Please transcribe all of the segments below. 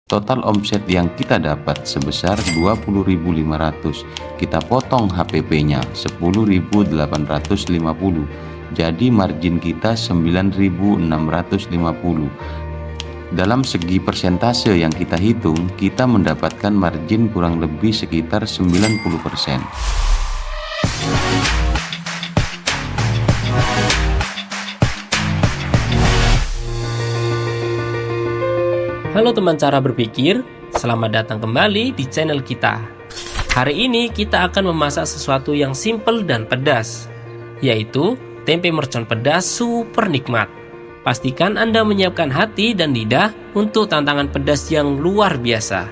Total omset yang kita dapat sebesar 20.500. Kita potong HPP-nya 10.850. Jadi margin kita 9.650. Dalam segi persentase yang kita hitung, kita mendapatkan margin kurang lebih sekitar 90%. Halo teman cara berpikir, selamat datang kembali di channel kita. Hari ini kita akan memasak sesuatu yang simple dan pedas, yaitu tempe mercon pedas super nikmat. Pastikan Anda menyiapkan hati dan lidah untuk tantangan pedas yang luar biasa.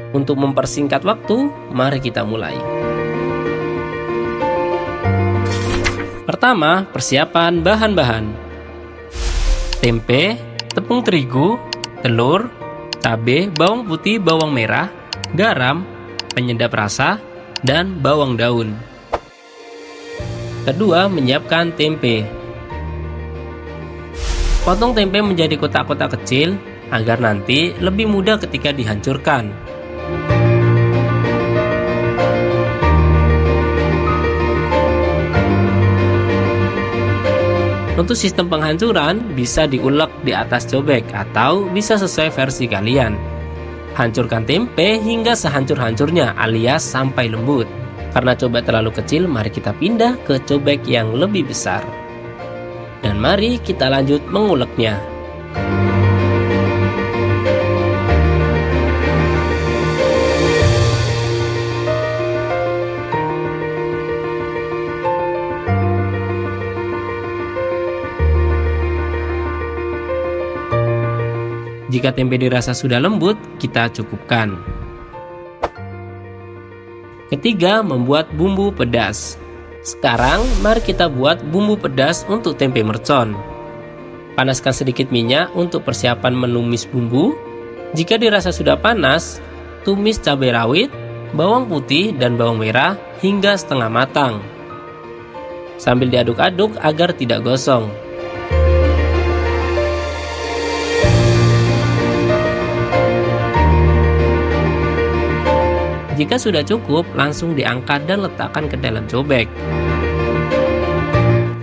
Untuk mempersingkat waktu, mari kita mulai. Pertama, persiapan bahan-bahan. Tempe, tepung terigu, telur, cabai, bawang putih, bawang merah, garam, penyedap rasa, dan bawang daun. Kedua, menyiapkan tempe. Potong tempe menjadi kotak-kotak kecil agar nanti lebih mudah ketika dihancurkan. Untuk sistem penghancuran bisa diulek di atas cobek atau bisa sesuai versi kalian. Hancurkan tempe hingga sehancur-hancurnya alias sampai lembut. Karena cobek terlalu kecil, mari kita pindah ke cobek yang lebih besar. Dan mari kita lanjut menguleknya. Jika tempe dirasa sudah lembut, kita cukupkan. Ketiga, membuat bumbu pedas. Sekarang, mari kita buat bumbu pedas untuk tempe mercon. Panaskan sedikit minyak untuk persiapan menumis bumbu. Jika dirasa sudah panas, tumis cabai rawit, bawang putih, dan bawang merah hingga setengah matang. Sambil diaduk-aduk agar tidak gosong. Jika sudah cukup, langsung diangkat dan letakkan ke dalam cobek.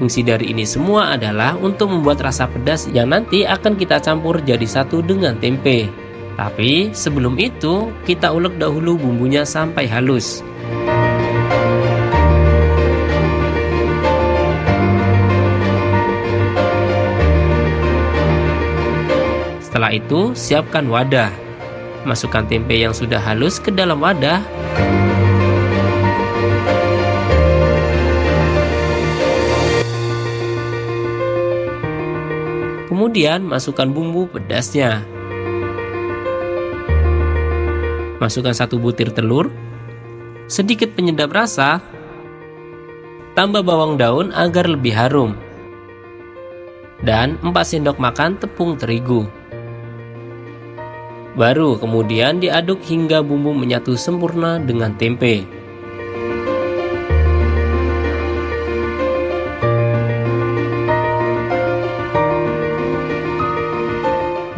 Fungsi dari ini semua adalah untuk membuat rasa pedas yang nanti akan kita campur jadi satu dengan tempe. Tapi sebelum itu, kita ulek dahulu bumbunya sampai halus. Setelah itu, siapkan wadah. Masukkan tempe yang sudah halus ke dalam wadah. Kemudian masukkan bumbu pedasnya. Masukkan 1 butir telur, sedikit penyedap rasa, tambah bawang daun agar lebih harum, dan 4 sendok makan tepung terigu. Baru kemudian diaduk hingga bumbu menyatu sempurna dengan tempe.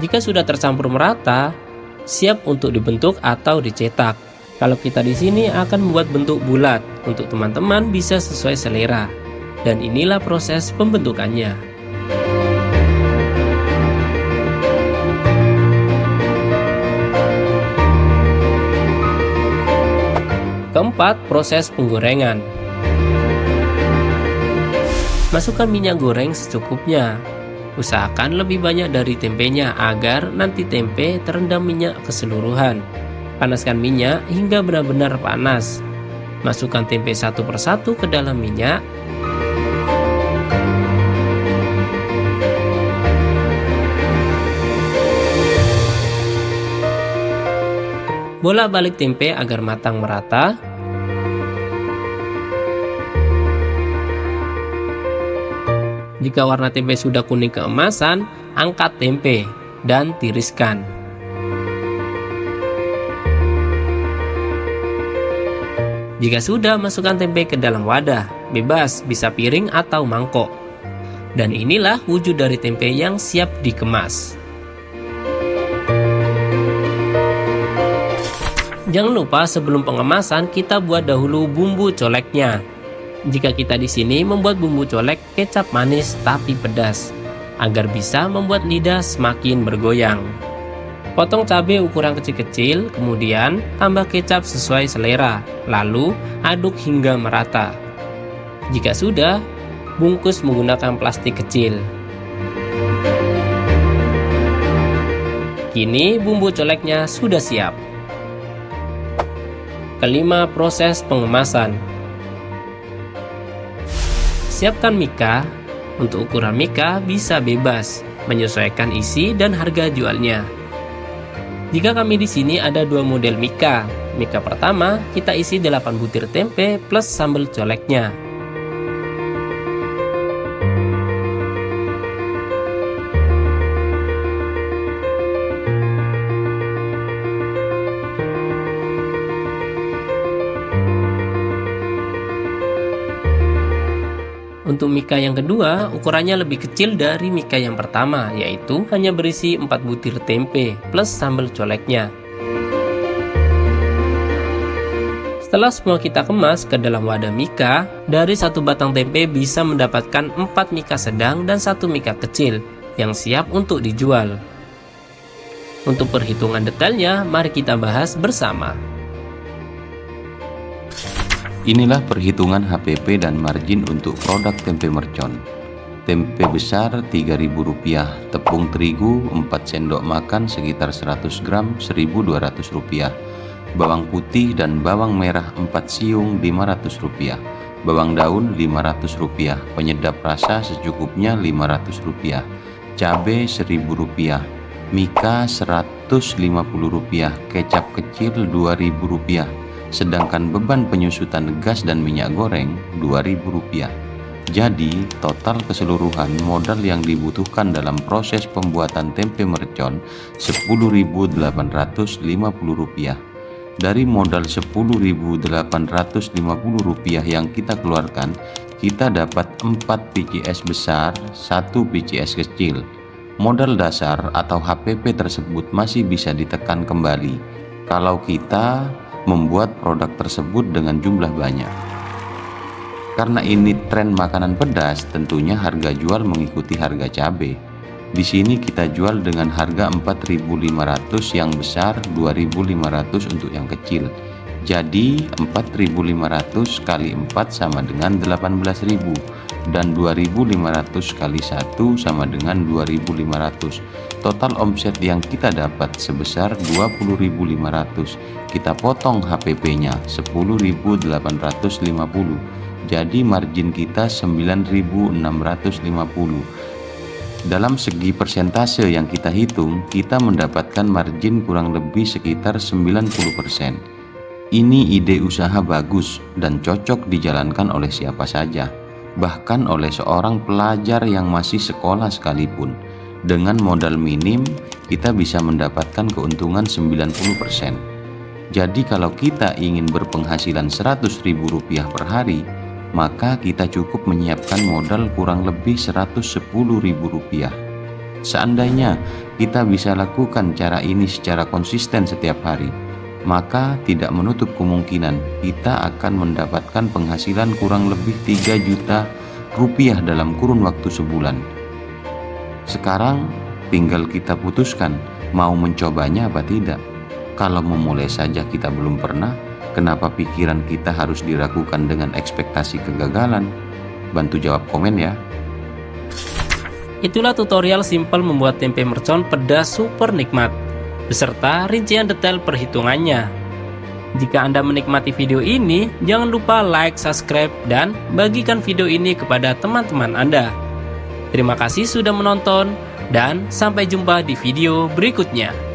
Jika sudah tercampur merata, siap untuk dibentuk atau dicetak. Kalau kita di sini akan membuat bentuk bulat, untuk teman-teman bisa sesuai selera. Dan inilah proses pembentukannya. Keempat, proses penggorengan. Masukkan minyak goreng secukupnya. Usahakan lebih banyak dari tempenya agar nanti tempe terendam minyak keseluruhan. Panaskan minyak hingga benar-benar panas. Masukkan tempe satu persatu ke dalam minyak. Bolak-balik tempe agar matang merata. Jika warna tempe sudah kuning keemasan, angkat tempe dan tiriskan. Jika sudah, masukkan tempe ke dalam wadah, bebas bisa piring atau mangkok. Dan inilah wujud dari tempe yang siap dikemas. Jangan lupa sebelum pengemasan kita buat dahulu bumbu coleknya. Jika kita di sini membuat bumbu colek kecap manis tapi pedas, agar bisa membuat lidah semakin bergoyang. Potong cabai ukuran kecil-kecil, kemudian tambah kecap sesuai selera, lalu aduk hingga merata. Jika sudah, bungkus menggunakan plastik kecil. Kini bumbu coleknya sudah siap. Kelima, proses pengemasan. Siapkan mika. Untuk ukuran mika bisa bebas, menyesuaikan isi dan harga jualnya. Jika kami di sini ada dua model mika. Mika pertama kita isi 8 butir tempe plus sambal coleknya. Untuk mika yang kedua, ukurannya lebih kecil dari mika yang pertama, yaitu hanya berisi 4 butir tempe plus sambal coleknya. Setelah semua kita kemas ke dalam wadah mika, dari satu batang tempe bisa mendapatkan 4 mika sedang dan 1 mika kecil yang siap untuk dijual. Untuk perhitungan detailnya, mari kita bahas bersama. Inilah perhitungan HPP dan margin untuk produk tempe mercon. Tempe besar Rp3.000, tepung terigu 4 sendok makan sekitar 100 gram Rp1.200, bawang putih dan bawang merah 4 siung Rp500, bawang daun Rp500, penyedap rasa secukupnya Rp500, cabai Rp1.000, mika Rp150, kecap kecil Rp2.000, sedangkan beban penyusutan gas dan minyak goreng Rp2.000. Jadi total keseluruhan modal yang dibutuhkan dalam proses pembuatan tempe mercon Rp10.850. Dari modal Rp10.850 yang kita keluarkan, kita dapat 4 PCS besar, 1 PCS kecil. Modal dasar atau HPP tersebut masih bisa ditekan kembali kalau kita membuat produk tersebut dengan jumlah banyak. Karena ini tren makanan pedas, tentunya harga jual mengikuti harga cabai. Di sini kita jual dengan harga Rp4.500 yang besar, Rp2.500 untuk yang kecil. Jadi Rp4.500 kali 4 sama dengan Rp18.000 dan Rp2.500 kali 1 sama dengan Rp2.500. Total omset yang kita dapat sebesar Rp20.500. Kita potong HPP-nya Rp10.850. Jadi margin kita Rp9.650. Dalam segi persentase yang kita hitung, kita mendapatkan margin kurang lebih sekitar 90%. Ini ide usaha bagus dan cocok dijalankan oleh siapa saja, bahkan oleh seorang pelajar yang masih sekolah sekalipun. Dengan modal minim, kita bisa mendapatkan keuntungan 90%. Jadi kalau kita ingin berpenghasilan Rp100.000 per hari, maka kita cukup menyiapkan modal kurang lebih Rp110.000. Seandainya kita bisa lakukan cara ini secara konsisten setiap hari, maka tidak menutup kemungkinan kita akan mendapatkan penghasilan kurang lebih Rp3 juta dalam kurun waktu sebulan. Sekarang tinggal kita putuskan mau mencobanya apa tidak. Kalau memulai saja kita belum pernah, kenapa pikiran kita harus diragukan dengan ekspektasi kegagalan? Bantu jawab komen ya. Itulah tutorial simple membuat tempe mercon pedas super nikmat, beserta rincian detail perhitungannya. Jika Anda menikmati video ini, jangan lupa like, subscribe, dan bagikan video ini kepada teman-teman Anda. Terima kasih sudah menonton, dan sampai jumpa di video berikutnya.